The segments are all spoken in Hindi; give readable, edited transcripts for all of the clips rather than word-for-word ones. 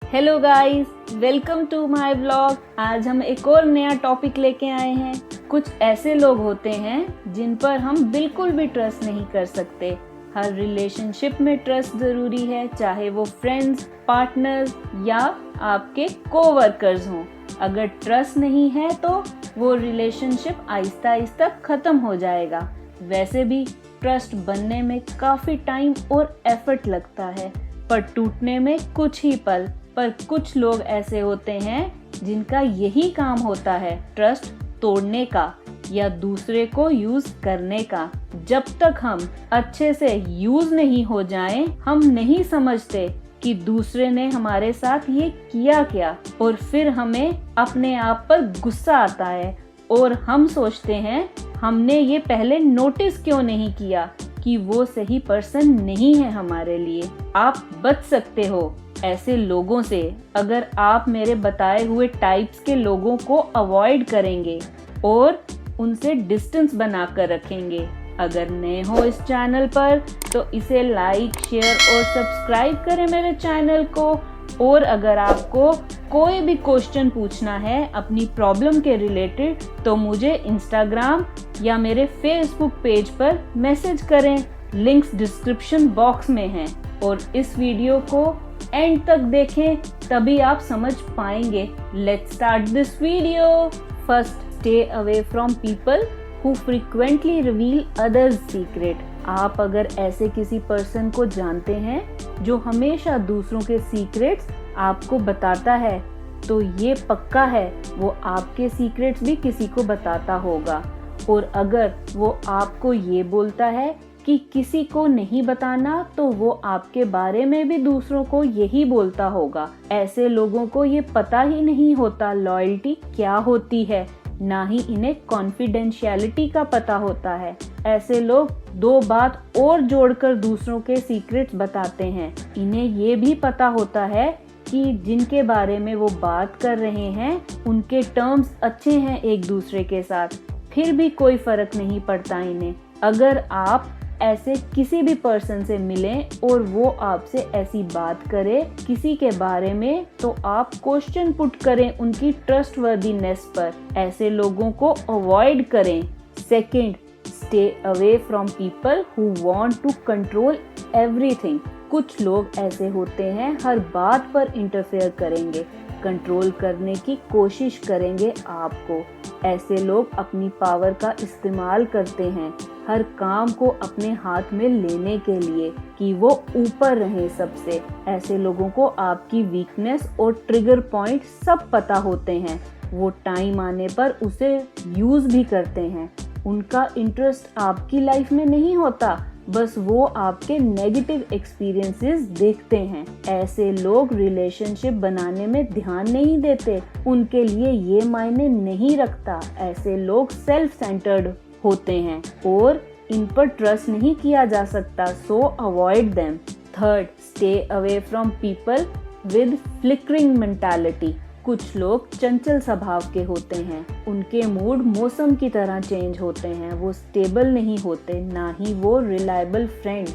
Hello guys, welcome to my vlog. आज हम एक और नया टॉपिक लेके आए हैं। कुछ ऐसे लोग होते हैं जिन पर हम बिल्कुल भी ट्रस्ट नहीं कर सकते। हर रिलेशनशिप में ट्रस्ट जरूरी है, चाहे वो फ्रेंड्स, पार्टनर्स या आपके कोवर्कर्स हों। अगर ट्रस्ट नहीं है तो वो रिलेशनशिप आहिस्ता आहिस्ता खत्म हो जाएगा। वैसे भी ट्रस्ट बनने में काफी टाइम और एफर्ट लगता है, पर टूटने में कुछ ही पल। पर कुछ लोग ऐसे होते हैं जिनका यही काम होता है, ट्रस्ट तोड़ने का या दूसरे को यूज करने का। जब तक हम अच्छे से यूज नहीं हो जाएं, हम नहीं समझते कि दूसरे ने हमारे साथ ये किया क्या, और फिर हमें अपने आप पर गुस्सा आता है और हम सोचते हैं हमने ये पहले नोटिस क्यों नहीं किया कि वो सही पर्सन नहीं है हमारे लिए। आप बच सकते हो ऐसे लोगों से अगर आप मेरे बताए हुए टाइप्स के लोगों को अवॉइड करेंगे और उनसे डिस्टेंस बनाकर रखेंगे। अगर नए हो इस चैनल पर तो इसे लाइक, शेयर और सब्सक्राइब करें मेरे चैनल को। और अगर आपको कोई भी क्वेश्चन पूछना है अपनी प्रॉब्लम के रिलेटेड तो मुझे इंस्टाग्राम या मेरे फेसबुक पेज पर मैसेज करें। लिंक्स डिस्क्रिप्शन बॉक्स में हैं। और इस वीडियो को एंड तक देखें, तभी आप समझ पाएंगे। Let's start this video. First, stay away from people who frequently reveal others secret. आप अगर ऐसे किसी पर्सन को जानते हैं जो हमेशा दूसरों के सीक्रेट्स आपको बताता है, तो ये पक्का है वो आपके सीक्रेट्स भी किसी को बताता होगा। और अगर वो आपको ये बोलता है कि किसी को नहीं बताना, तो वो आपके बारे में भी दूसरों को यही बोलता होगा। ऐसे लोगों को ये पता ही नहीं होता लॉयल्टी क्या होती है, ना ही इन्हें कॉन्फिडेंशियलिटी का पता होता है। ऐसे लोग दो बात और जोड़कर दूसरों के सीक्रेट्स बताते हैं। इन्हें ये भी पता होता है कि जिनके बारे में वो बात कर रहे हैं उनके टर्म्स अच्छे हैं एक दूसरे के साथ, फिर भी कोई फर्क नहीं पड़ता इन्हें। अगर आप ऐसे किसी भी पर्सन से मिलें और वो आपसे ऐसी बात करे किसी के बारे में, तो आप क्वेश्चन पुट करें उनकी ट्रस्टवर्दीनेस पर। ऐसे लोगों को अवॉइड करें। Second, stay away from people who want to control everything. कुछ लोग ऐसे होते हैं हर बात पर इंटरफेयर करेंगे, कंट्रोल करने की कोशिश करेंगे आपको। ऐसे लोग अपनी पावर का इस्तेमाल करते हैं हर काम को अपने हाथ में लेने के लिए कि वो ऊपर रहे सबसे। ऐसे लोगों को आपकी वीकनेस और ट्रिगर पॉइंट सब पता होते हैं। वो टाइम आने पर उसे यूज भी करते हैं। उनका इंटरेस्ट आपकी लाइफ में नहीं होता, बस वो आपके नेगेटिव एक्सपीरियंसेस देखते हैं। ऐसे लोग रिलेशनशिप बनाने में ध्यान नहीं देते, उनके लिए ये मायने नहीं रखता। ऐसे लोग सेल्फ सेंटर्ड होते हैं और इन पर ट्रस्ट नहीं किया जा सकता, सो avoid them. Third, stay away from people with flickering mentality. कुछ लोग चंचल स्वभाव के होते हैं, उनके मूड मौसम की तरह चेंज होते हैं। वो स्टेबल नहीं होते, ना ही वो रिलायबल फ्रेंड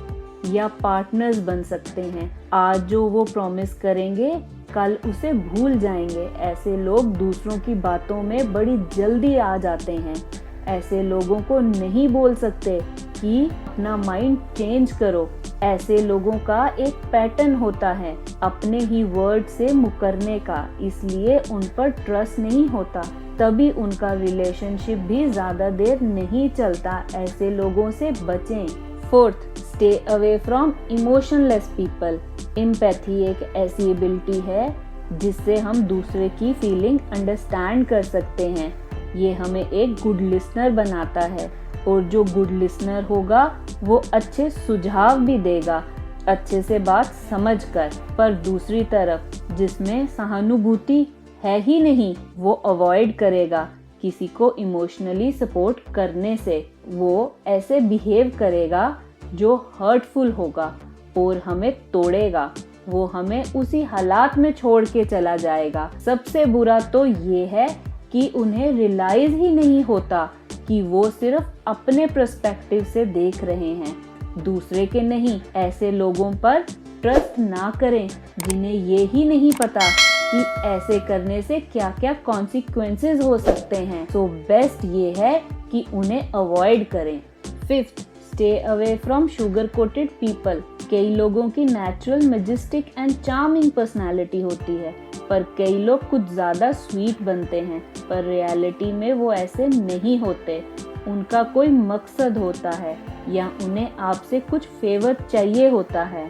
या पार्टनर्स बन सकते हैं। आज जो वो प्रॉमिस करेंगे कल उसे भूल जाएंगे। ऐसे लोग दूसरों की बातों में बड़ी जल्दी आ जाते हैं। ऐसे लोगों को नहीं बोल सकते कि अपना माइंड चेंज करो। ऐसे लोगों का एक पैटर्न होता है अपने ही वर्ड से मुकरने का, इसलिए उन पर ट्रस्ट नहीं होता, तभी उनका रिलेशनशिप भी ज्यादा देर नहीं चलता। ऐसे लोगों से बचें। Fourth, stay away from emotionless people. Empathy एक ऐसी एबिलिटी है जिससे हम दूसरे की फीलिंग अंडरस्टैंड कर सकते हैं। ये हमें एक गुड लिसनर बनाता है, और जो गुड लिसनर होगा वो अच्छे सुझाव भी देगा, अच्छे से बात समझकर। पर दूसरी तरफ जिसमें सहानुभूति है ही नहीं, वो अवॉइड करेगा किसी को इमोशनली सपोर्ट करने से। वो ऐसे बिहेव करेगा जो हर्टफुल होगा और हमें तोड़ेगा। वो हमें उसी हालात में छोड़ के चला जाएगा। सबसे बुरा तो ये है कि उन्हें रियलाइज ही नहीं होता कि वो सिर्फ अपने पर्सपेक्टिव से देख रहे हैं, दूसरे के नहीं। ऐसे लोगों पर ट्रस्ट ना करें जिन्हें ये ही नहीं पता कि ऐसे करने से क्या क्या कॉन्सिक्वेंसेस हो सकते हैं। तो बेस्ट ये है कि उन्हें अवॉइड करें। 5th, stay away from sugar coated people. कई लोगों की natural majestic and charming personality होती है, पर कई लोग कुछ ज़्यादा स्वीट बनते हैं, पर रियलिटी में वो ऐसे नहीं होते। उनका कोई मकसद होता है या उन्हें आपसे कुछ फेवर चाहिए होता है।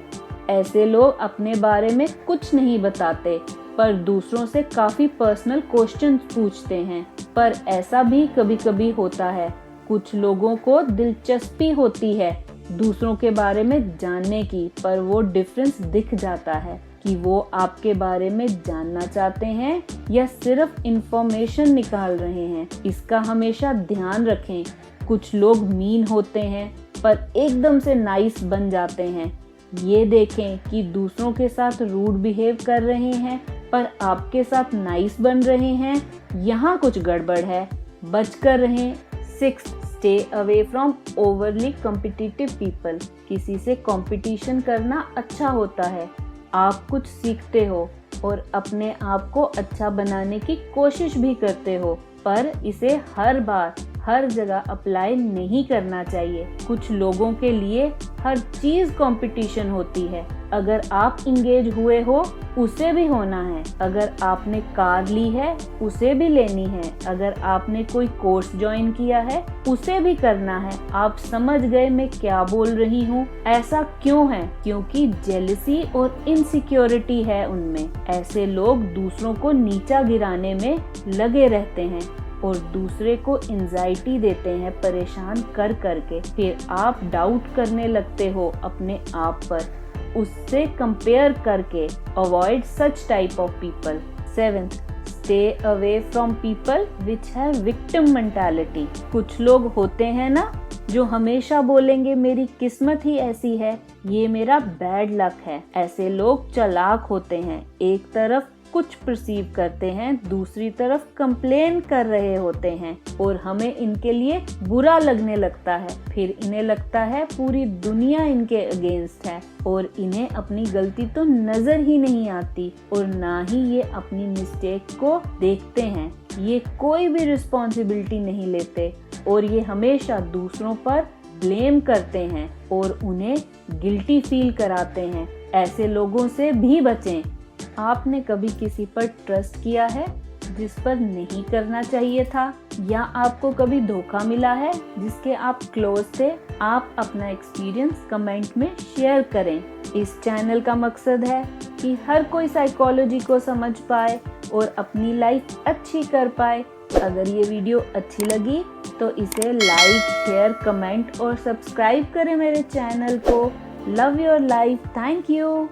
ऐसे लोग अपने बारे में कुछ नहीं बताते, पर दूसरों से काफ़ी पर्सनल क्वेश्चन पूछते हैं। पर ऐसा भी कभी कभी होता है, कुछ लोगों को दिलचस्पी होती है दूसरों के बारे में जानने की, पर वो डिफरेंस दिख जाता है कि वो आपके बारे में जानना चाहते हैं या सिर्फ इंफॉर्मेशन निकाल रहे हैं। इसका हमेशा ध्यान रखें। कुछ लोग मीन होते हैं पर एकदम से नाइस बन जाते हैं। ये देखें कि दूसरों के साथ रूड बिहेव कर रहे हैं पर आपके साथ नाइस बन रहे हैं, यहाँ कुछ गड़बड़ है, बच कर रहें। 6th, stay away from overly competitive people. किसी से कंपटीशन करना अच्छा होता है, आप कुछ सीखते हो और अपने आप को अच्छा बनाने की कोशिश भी करते हो, पर इसे हर बार हर जगह अप्लाई नहीं करना चाहिए। कुछ लोगों के लिए हर चीज कंपटीशन होती है। अगर आप इंगेज हुए हो उसे भी होना है, अगर आपने कार ली है उसे भी लेनी है, अगर आपने कोई कोर्स ज्वाइन किया है उसे भी करना है। आप समझ गए मैं क्या बोल रही हूँ? ऐसा क्यों है? क्योंकि जेलसी और इनसिक्योरिटी है उनमें। ऐसे लोग दूसरों को नीचा गिराने में लगे रहते हैं और दूसरे को एंजाइटी देते हैं परेशान कर करके। फिर आप डाउट करने लगते हो अपने आप पर, उससे कंपेयर करके। Avoid such type of people. 7th, stay away from people which have victim mentality. कुछ लोग होते हैं ना जो हमेशा बोलेंगे मेरी किस्मत ही ऐसी है, ये मेरा बैड लक है। ऐसे लोग चालाक होते हैं, एक तरफ कुछ परसीव करते हैं, दूसरी तरफ कंप्लेन कर रहे होते हैं और हमें इनके लिए बुरा लगने लगता है। फिर इन्हें लगता है पूरी दुनिया इनके अगेंस्ट है और इन्हें अपनी गलती तो नजर ही नहीं आती और ना ही ये अपनी मिस्टेक को देखते हैं। ये कोई भी रिस्पॉन्सिबिलिटी नहीं लेते और ये हमेशा दूसरों पर ब्लेम करते हैं और उन्हें गिल्टी फील कराते हैं। ऐसे लोगों से भी बचें। आपने कभी किसी पर ट्रस्ट किया है जिस पर नहीं करना चाहिए था, या आपको कभी धोखा मिला है जिसके आप क्लोज थे? आप अपना एक्सपीरियंस कमेंट में शेयर करें। इस चैनल का मकसद है कि हर कोई साइकोलॉजी को समझ पाए और अपनी लाइफ अच्छी कर पाए। अगर ये वीडियो अच्छी लगी तो इसे लाइक, शेयर, कमेंट और सब्सक्राइब करें मेरे चैनल को। Love your life. Thank you.